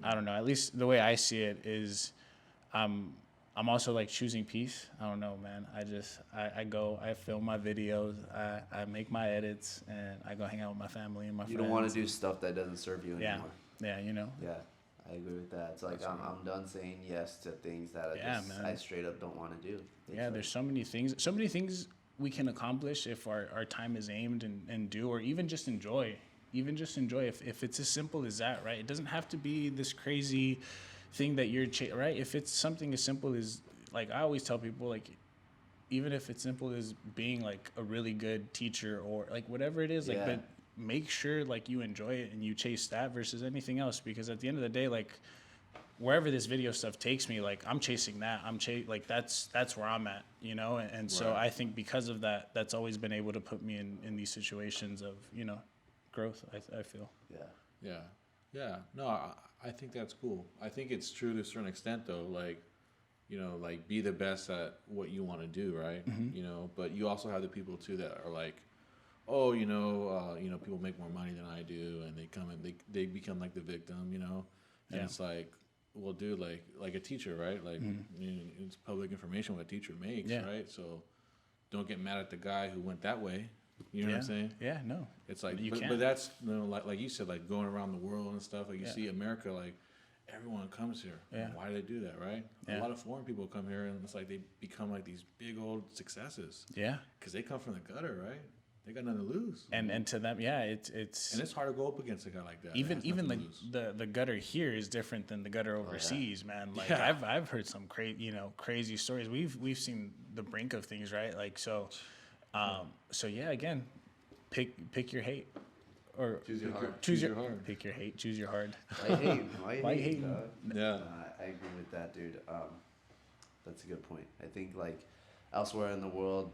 I don't know. At least the way I see it is, I'm also like choosing peace. I don't know, man. I go, I film my videos, I make my edits, and I go hang out with my family and my friends. You don't want to do stuff that doesn't serve you anymore. Yeah, you know. Yeah, I agree with that. It's like I'm done saying yes to things that I straight up don't want to do. There's so many things we can accomplish if our time is aimed and do, or even just enjoy. If it's as simple as that, right? It doesn't have to be this crazy thing that you're right. If it's something as simple as, like, I always tell people, like, even if it's simple as being like a really good teacher or like whatever it is, like, but make sure like you enjoy it and you chase that versus anything else, because at the end of the day, like, wherever this video stuff takes me, like, I'm chasing that. Like, that's where I'm at, you know? And so I think because of that, that's always been able to put me in these situations of, you know, growth, I feel. Yeah. No, I think that's cool. I think it's true to a certain extent, though. Like, you know, like, be the best at what you want to do, right? Mm-hmm. You know, but you also have the people too that are like, oh, you know, people make more money than I do, and they come and they become like the victim, you know. And it's like, well, dude, like a teacher, right? Like, you know, it's public information what a teacher makes, right? So don't get mad at the guy who went that way. You know what I'm saying? Yeah, no. It's like, but that's, you know, like you said, like going around the world and stuff. Like you see America, like everyone comes here. Yeah. Why do they do that, right? Yeah. A lot of foreign people come here, and it's like they become like these big old successes. Yeah. Because they come from the gutter, right? They got nothing to lose. And to them, it's and it's hard to go up against a guy like that. Even like the gutter here is different than the gutter overseas, man. Like I've heard some crazy stories. We've seen the brink of things, right? Like so again, pick your hate, or choose your heart. Choose your hard. Pick your hate. Choose your hard. Why hate? Yeah, I agree with that, dude. That's a good point. I think like elsewhere in the world,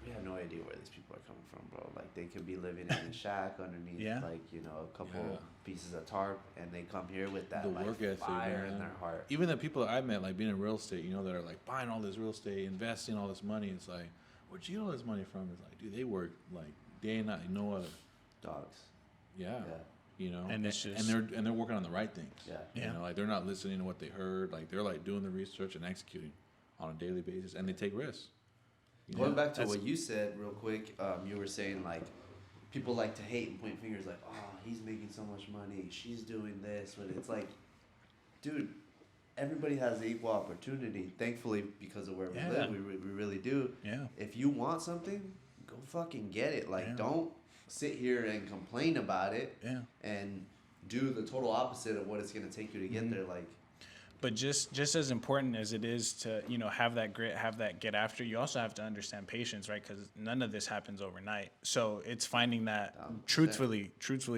we have no idea where these people are coming from, bro. Like, they could be living in a shack underneath, like, you know, a couple pieces of tarp, and they come here with that, like, work ethic, fire in their heart. Even the people that I met, like, being in real estate, you know, that are, like, buying all this real estate, investing all this money, it's like, where'd you get all this money from? It's like, dude, they work, like, day and night, no other. Dogs. Yeah. You know, and it's just, and they're working on the right things. Yeah. You know, like, they're not listening to what they heard. Like, they're, like, doing the research and executing on a daily basis, and they take risks. Going back to what you said real quick, you were saying, like, people like to hate and point fingers like, oh, he's making so much money, she's doing this, but it's like, dude, everybody has equal opportunity, thankfully, because of where we live, we really do. If you want something, go fucking get it. Like, don't sit here and complain about it and do the total opposite of what it's going to take you to get there. Like, but just as important as it is to, you know, have that grit, have that get after, you also have to understand patience, right? Because none of this happens overnight. So it's finding that, truthfully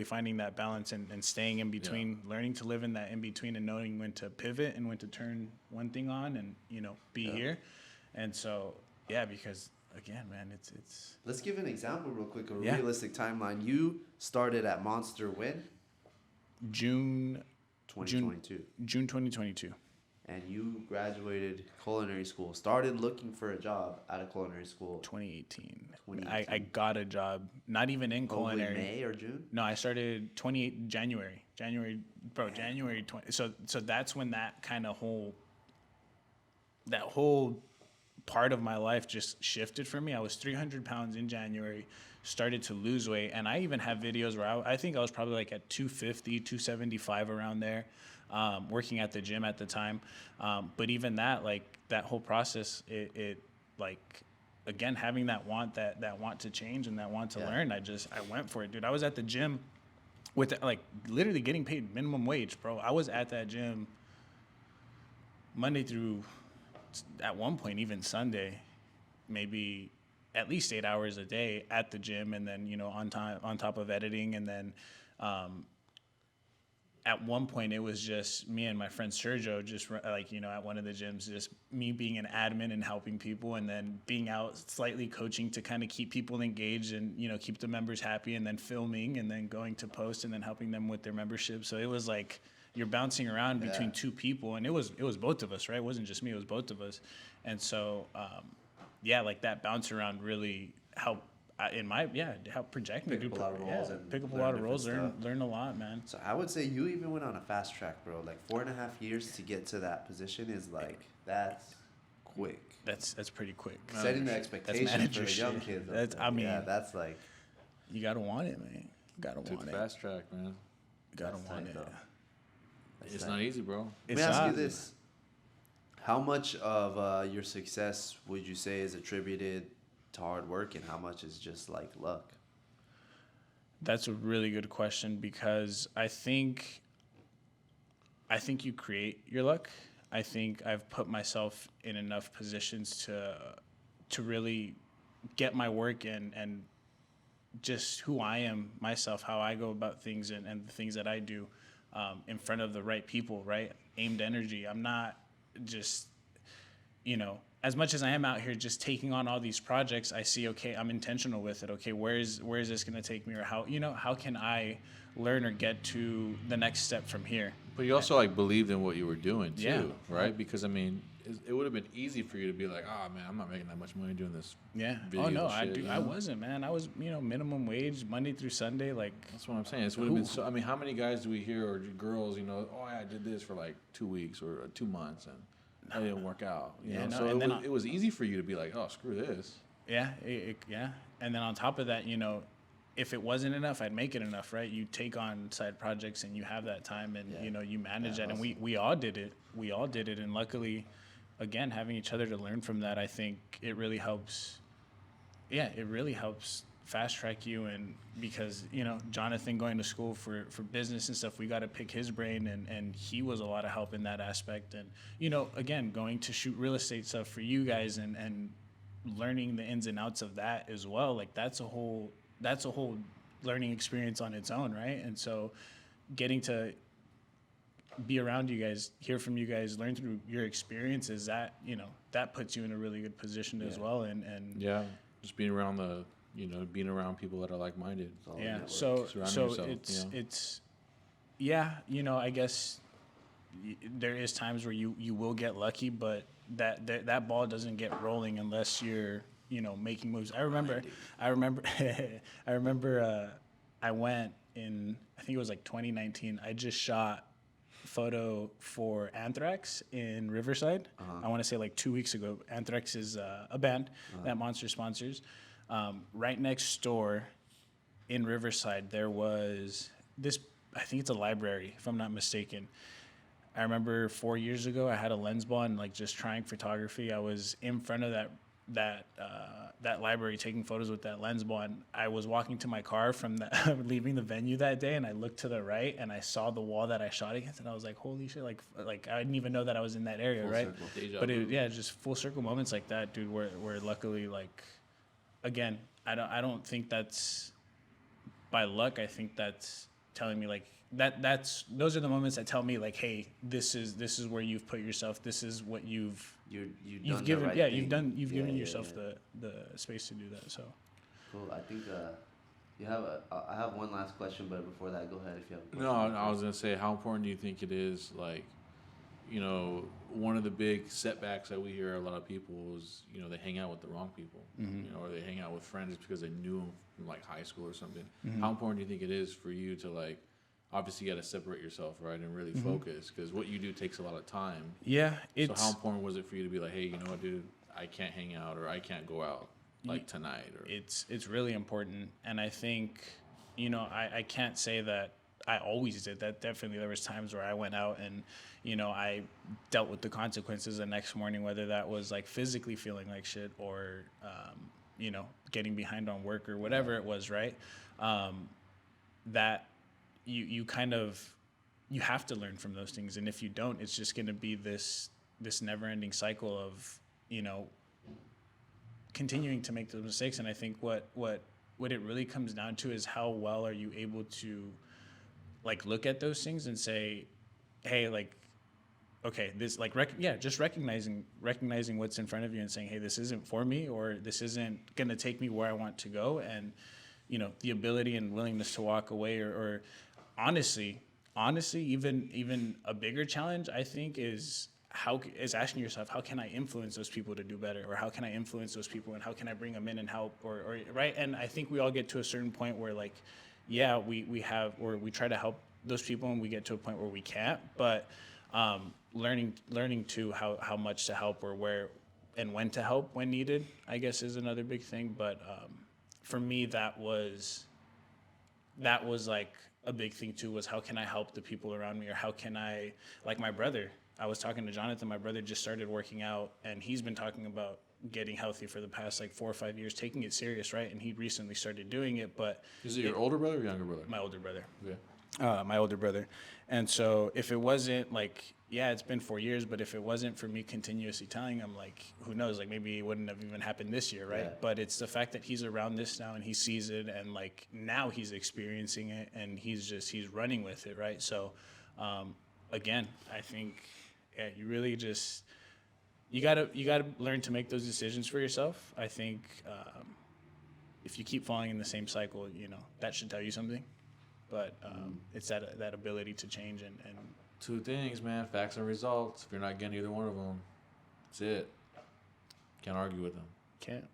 finding that balance and staying in between, learning to live in that in between, and knowing when to pivot and when to turn one thing on and, you know, be here. And so, because again, man, it's. Let's give an example real quick of a realistic timeline. You started at Monster when? June 2022. June 2022. And you graduated culinary school, started looking for a job out of culinary school. 2018. I got a job, not even in culinary. May or June? No, I started January, January 20. So that's when that kind of whole part of my life just shifted for me. I was 300 pounds in January, started to lose weight, and I even have videos where I think I was probably like at 250, 275 around there, working at the gym at the time. But even that, like, that whole process, it like, again, having that want to change and that want to learn, I went for it, dude. I was at the gym with, like, literally getting paid minimum wage, bro. I was at that gym Monday through, at one point, even Sunday, maybe at least 8 hours a day at the gym, and then, you know, on top of editing, and then at one point it was just me and my friend Sergio, just like, you know, at one of the gyms, just me being an admin and helping people, and then being out slightly coaching to kind of keep people engaged and, you know, keep the members happy, and then filming, and then going to post, and then helping them with their membership. So it was like you're bouncing around between two people, and it was both of us, right? It wasn't just me, it was both of us. And so like that bounce around really helped help project me. Pick up a lot of roles and pick up a learn lot of roles, different learn a lot, man. So I would say you even went on a fast track, bro. Like 4.5 years to get to that position is like, that's quick. That's pretty quick. Setting the expectation for the young kids. That's like, you gotta want it, man. You gotta want it. Fast track, man. You gotta want it. It's not easy, bro. Let me ask you this: how much of your success would you say is attributed to hard work, and how much is just like luck? That's a really good question, because I think you create your luck. I think I've put myself in enough positions to really get my work and just who I am, myself, how I go about things, and the things that I do in front of the right people, right? Aimed energy. I'm not just, you know, as much as I am out here just taking on all these projects, I see, okay, I'm intentional with it. Okay, where is this going to take me, or how can I learn or get to the next step from here? But you also like believed in what you were doing too, Yeah. right? Because I mean, it would have been easy for you to be like, oh man, I'm not making that much money doing this. Yeah. Video Oh no, shit, you know? I wasn't, man. I was, you know, minimum wage Monday through Sunday, like. That's what I'm saying. It would have been so. I mean, how many guys do we hear, or girls, you know, oh, I did this for like 2 weeks or 2 months, and that didn't work out. You know? So it was easy for you to be like, oh, screw this. Yeah, yeah. And then on top of that, you know, if it wasn't enough, I'd make it enough, right? You take on side projects, and you have that time, and you know, you manage that. And we all did it. We all did it. And luckily, again, having each other to learn from that, I think it really helps. Yeah, it really helps fast track you. And because, you know, Jonathan going to school for business and stuff, we got to pick his brain, and he was a lot of help in that aspect. And, you know, again, going to shoot real estate stuff for you guys, and learning the ins and outs of that as well. Like that's a whole learning experience on its own, right? And so getting to be around you guys, hear from you guys, learn through your experiences, that, you know, that puts you in a really good position as well. And yeah, just being around people that are like-minded. Yeah. So yourself, it's yeah, you know, I guess there is times where you will get lucky, but that ball doesn't get rolling unless you're, you know, making moves. I remember I went in, I think it was like 2019. I just shot photo for Anthrax in Riverside. I want to say like 2 weeks ago. Anthrax is a band that Monster sponsors. Right next door in Riverside, there was this, I think it's a library, if I'm not mistaken. I remember 4 years ago, I had a lens ball and like just trying photography. I was in front of that library taking photos with that lens ball, and I was walking to my car from leaving the venue that day, and I looked to the right and I saw the wall that I shot against, and I was like, holy shit, like I didn't even know that I was in that area, right? But just full circle moments like that, dude, where luckily, like, again, I don't think that's by luck. I think that's telling me like those are the moments that tell me like, hey, this is where you've put yourself. This is what you've given. Right you've given yourself the space to do that. So cool. I think I have one last question, but before that, go ahead if you have a question. No, I was gonna say, how important do you think it is, like, you know, one of the big setbacks that we hear a lot of people is, you know, they hang out with the wrong people, you know, or they hang out with friends because they knew them from like high school or something. How important do you think it is for you to, like, obviously you got to separate yourself, right, and really focus, because what you do takes a lot of time. Yeah. So how important was it for you to be like, hey, you know what, dude, I can't hang out, or I can't go out like tonight? Or it's really important. And I think, you know, I can't say that I always did that. Definitely there was times where I went out and, you know, I dealt with the consequences the next morning, whether that was like physically feeling like shit or, you know, getting behind on work or whatever it was, right? That you kind of, you have to learn from those things. And if you don't, it's just going to be this never ending cycle of, you know, continuing to make those mistakes. And I think what it really comes down to is how well are you able to like look at those things and say, hey, like, okay, this like just recognizing what's in front of you and saying, hey, this isn't for me, or this isn't gonna take me where I want to go, and the ability and willingness to walk away, or honestly, even a bigger challenge I think is asking yourself, how can I influence those people to do better, or how can I influence those people, and how can I bring them in and help, or right? And I think we all get to a certain point where like, yeah, we have, or we try to help those people, and we get to a point where we can't, but learning to how much to help, or where and when to help when needed, I guess, is another big thing. But for me, that was like a big thing too, was how can I help the people around me, or how can I, like my brother, I was talking to Jonathan, my brother just started working out, and he's been talking about getting healthy for the past like 4 or 5 years, taking it serious, right? And he recently started doing it. But is it your older brother or younger brother? My older brother. Yeah. My older brother. And so if it wasn't like, yeah, it's been 4 years, but if it wasn't for me continuously telling him, like, who knows, like maybe it wouldn't have even happened this year, right? Yeah. But it's the fact that he's around this now, and he sees it, and like now he's experiencing it, and he's running with it, right? So again, I think, yeah, you really just, you gotta learn to make those decisions for yourself. I think if you keep falling in the same cycle, that should tell you something. But it's that ability to change and Two things, man: facts and results. If you're not getting either one of them, that's it. Can't argue with them. can't.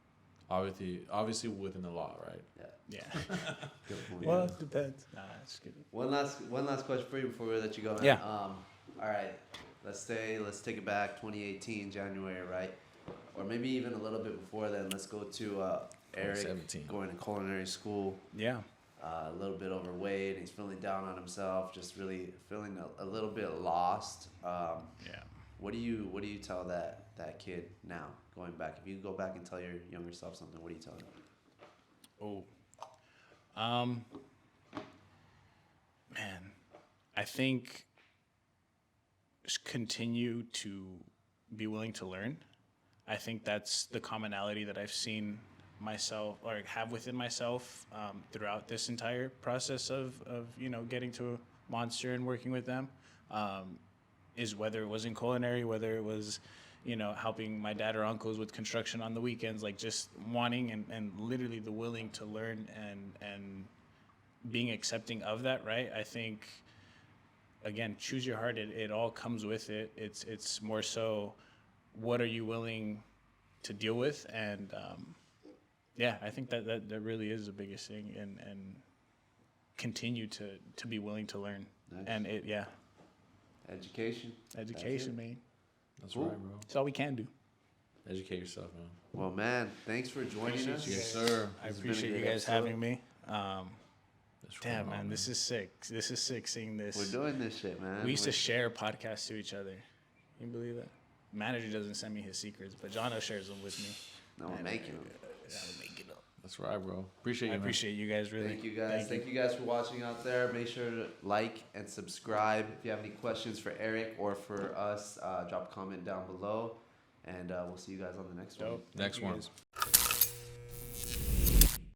Obviously within the law, right? Yeah. Good point. Well, it depends. Nah, it's good. One last question for you before we let you go, man. Yeah. All right. Let's take it back 2018 January, right? Or maybe even a little bit before then. Let's go to Erik 2017. going to culinary school. Yeah. A little bit overweight. He's feeling down on himself. Just really feeling a little bit lost. Yeah. What do you tell that kid now, going back? If you go back and tell your younger self something, what do you tell him? Man, I think just continue to be willing to learn. I think that's the commonality that I've seen myself, or have within myself, throughout this entire process of getting to Monster and working with them, is whether it was in culinary, whether it was helping my dad or uncles with construction on the weekends, like just wanting and literally the willing to learn and being accepting of that, right? I think, again, choose your heart. It all comes with it. It's more so, what are you willing to deal with? And yeah, I think that really is the biggest thing, and continue to be willing to learn. Nice. And Education, man. That's Cool. right, bro. It's all we can do. Educate yourself, man. Well, man, thanks for joining us. Yes, sir. I This has been a appreciate great you guys episode. having me. That's Damn, right man, on, this is sick. This is sick seeing this. We're doing this shit, man. We used to share podcasts to each other. Can you believe that? Manager doesn't send me his secrets, but Jono shares them with me. No, we're making them. Yeah, we're making them. That's right, bro. Appreciate you, I man. appreciate you guys, really. Thank you guys. Thank you guys for watching out there. Make sure to like and subscribe. If you have any questions for Erik or for us, drop a comment down below. And we'll see you guys on the next one. Dope. Thank Next you one. guys.